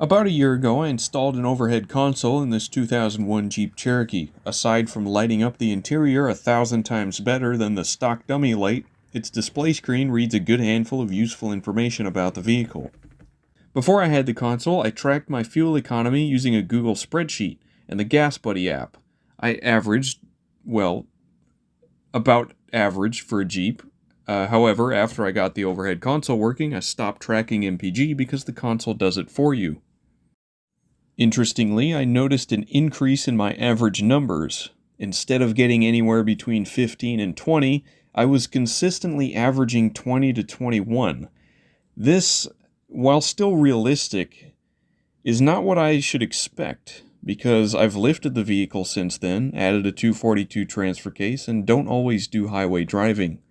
About a year ago, I installed an overhead console in this 2001 Jeep Cherokee. Aside from lighting up the interior 1,000 times better than the stock dummy light, its display screen reads a good handful of useful information about the vehicle. Before I had the console, I tracked my fuel economy using a Google spreadsheet and the GasBuddy app. I averaged, about average for a Jeep. However, after I got the overhead console working, I stopped tracking MPG because the console does it for you. Interestingly, I noticed an increase in my average numbers. Instead of getting anywhere between 15 and 20, I was consistently averaging 20 to 21. This, while still realistic, is not what I should expect, because I've lifted the vehicle since then, added a 242 transfer case, and don't always do highway driving.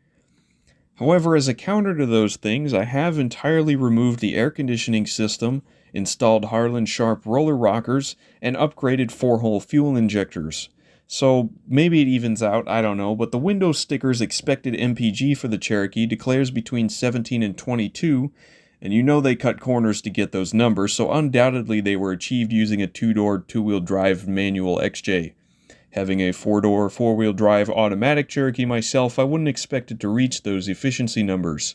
However, as a counter to those things, I have entirely removed the air conditioning system, installed Harlan Sharp roller rockers, and upgraded 4-hole fuel injectors. So maybe it evens out, I don't know, but the window sticker's expected MPG for the Cherokee declares between 17 and 22, and you know they cut corners to get those numbers, so undoubtedly they were achieved using a 2-door, 2-wheel drive manual XJ. Having a 4-door, 4-wheel drive automatic Cherokee myself, I wouldn't expect it to reach those efficiency numbers.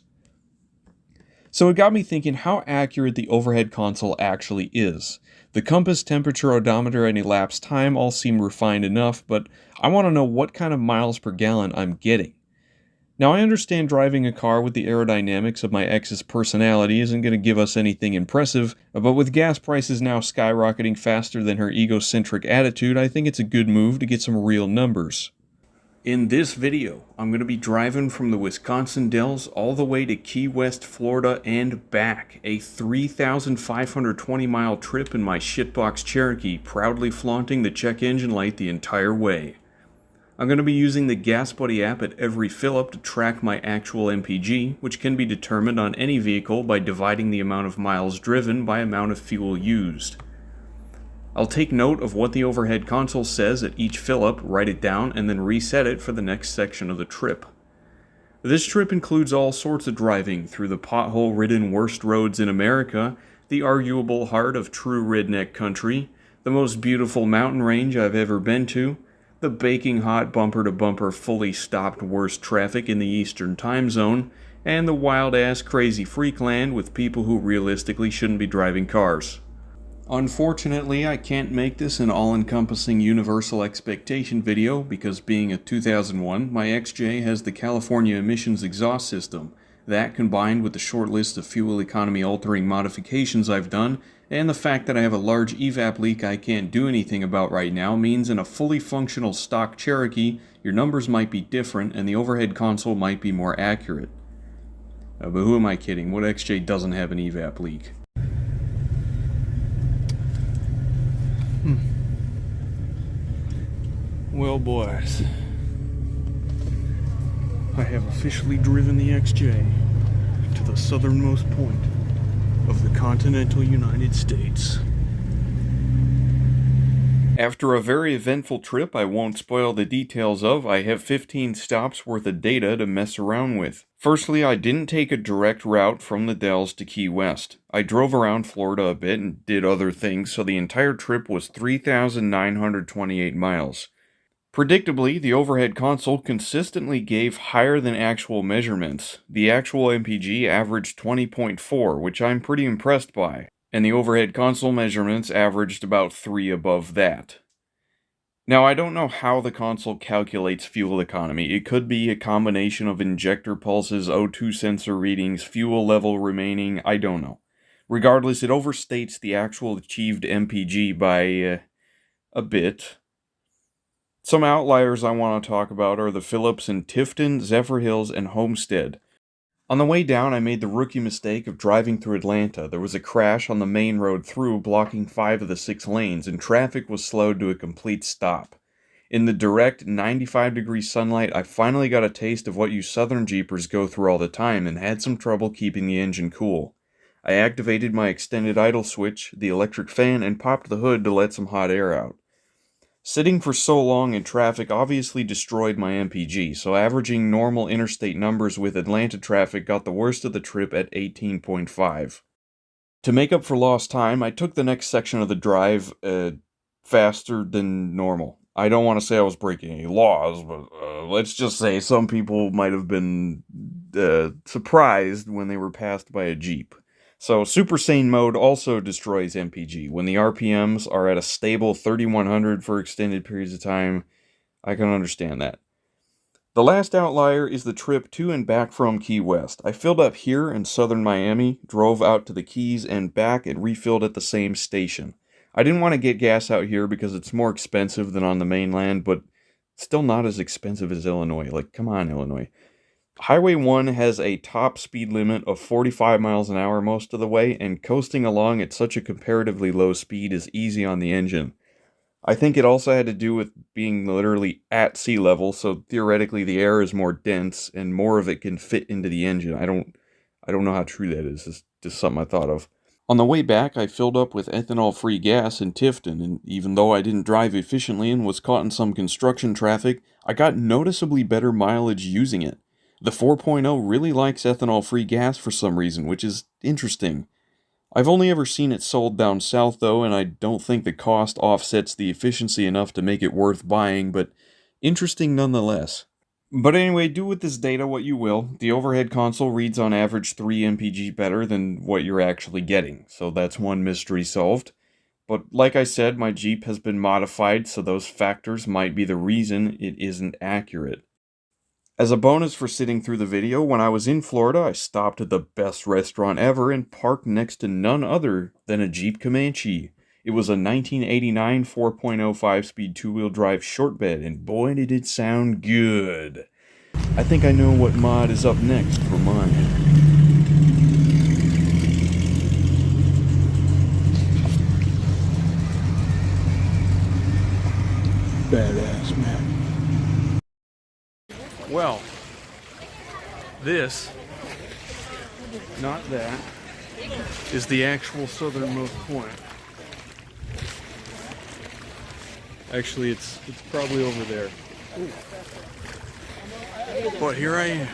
So it got me thinking how accurate the overhead console actually is. The compass, temperature, odometer, and elapsed time all seem refined enough, but I want to know what kind of miles per gallon I'm getting. Now, I understand driving a car with the aerodynamics of my ex's personality isn't going to give us anything impressive, but with gas prices now skyrocketing faster than her egocentric attitude, I think it's a good move to get some real numbers. In this video, I'm going to be driving from the Wisconsin Dells all the way to Key West, Florida and back, a 3,520 mile trip in my shitbox Cherokee, proudly flaunting the check engine light the entire way. I'm going to be using the GasBuddy app at every fill-up to track my actual MPG, which can be determined on any vehicle by dividing the amount of miles driven by amount of fuel used. I'll take note of what the overhead console says at each fill-up, write it down, and then reset it for the next section of the trip. This trip includes all sorts of driving through the pothole-ridden worst roads in America, the arguable heart of true redneck country, the most beautiful mountain range I've ever been to, the baking hot bumper-to-bumper fully stopped worst traffic in the Eastern time zone, and the wild-ass crazy freak land with people who realistically shouldn't be driving cars. Unfortunately, I can't make this an all-encompassing universal expectation video because being a 2001, my XJ has the California emissions exhaust system. That, combined with the short list of fuel economy altering modifications I've done, and the fact that I have a large EVAP leak I can't do anything about right now, means in a fully functional stock Cherokee, your numbers might be different and the overhead console might be more accurate. But who am I kidding? What XJ doesn't have an EVAP leak? Well, boys, I have officially driven the XJ to the southernmost point of the continental United States. After a very eventful trip I won't spoil the details of, I have 15 stops worth of data to mess around with. Firstly, I didn't take a direct route from the Dells to Key West. I drove around Florida a bit and did other things, so the entire trip was 3,928 miles. Predictably, the overhead console consistently gave higher than actual measurements. The actual MPG averaged 20.4, which I'm pretty impressed by, and the overhead console measurements averaged about 3 above that. Now, I don't know how the console calculates fuel economy. It could be a combination of injector pulses, O2 sensor readings, fuel level remaining, I don't know. Regardless, it overstates the actual achieved MPG by a bit. Some outliers I want to talk about are the fill-ups in Tifton, Zephyrhills, and Homestead. On the way down, I made the rookie mistake of driving through Atlanta. There was a crash on the main road through, blocking 5 of the 6 lanes, and traffic was slowed to a complete stop. In the direct 95-degree sunlight, I finally got a taste of what you southern Jeepers go through all the time and had some trouble keeping the engine cool. I activated my extended idle switch, the electric fan, and popped the hood to let some hot air out. Sitting for so long in traffic obviously destroyed my MPG, so averaging normal interstate numbers with Atlanta traffic got the worst of the trip at 18.5. To make up for lost time, I took the next section of the drive faster than normal. I don't want to say I was breaking any laws, but let's just say some people might have been surprised when they were passed by a Jeep. So Super Sane mode also destroys MPG. When the RPMs are at a stable 3100 for extended periods of time, I can understand that. The last outlier is the trip to and back from Key West. I filled up here in southern Miami, drove out to the Keys and back, and refilled at the same station. I didn't want to get gas out here because it's more expensive than on the mainland, but still not as expensive as Illinois. Like, come on, Illinois. Highway 1 has a top speed limit of 45 miles an hour most of the way, and coasting along at such a comparatively low speed is easy on the engine. I think it also had to do with being literally at sea level, so theoretically the air is more dense and more of it can fit into the engine. I don't know how true that is. It's just something I thought of. On the way back, I filled up with ethanol-free gas in Tifton, and even though I didn't drive efficiently and was caught in some construction traffic, I got noticeably better mileage using it. The 4.0 really likes ethanol-free gas for some reason, which is interesting. I've only ever seen it sold down south though, and I don't think the cost offsets the efficiency enough to make it worth buying, but interesting nonetheless. But anyway, do with this data what you will. The overhead console reads on average 3 MPG better than what you're actually getting, so that's one mystery solved. But like I said, my Jeep has been modified, so those factors might be the reason it isn't accurate. As a bonus for sitting through the video, when I was in Florida, I stopped at the best restaurant ever and parked next to none other than a Jeep Comanche. It was a 1989 4.0 5-speed two-wheel drive short bed, and boy did it sound good. I think I know what mod is up next for mine. Badass, man. Well, this, not that, is the actual southernmost point. Actually, it's probably over there. Ooh. But here I am.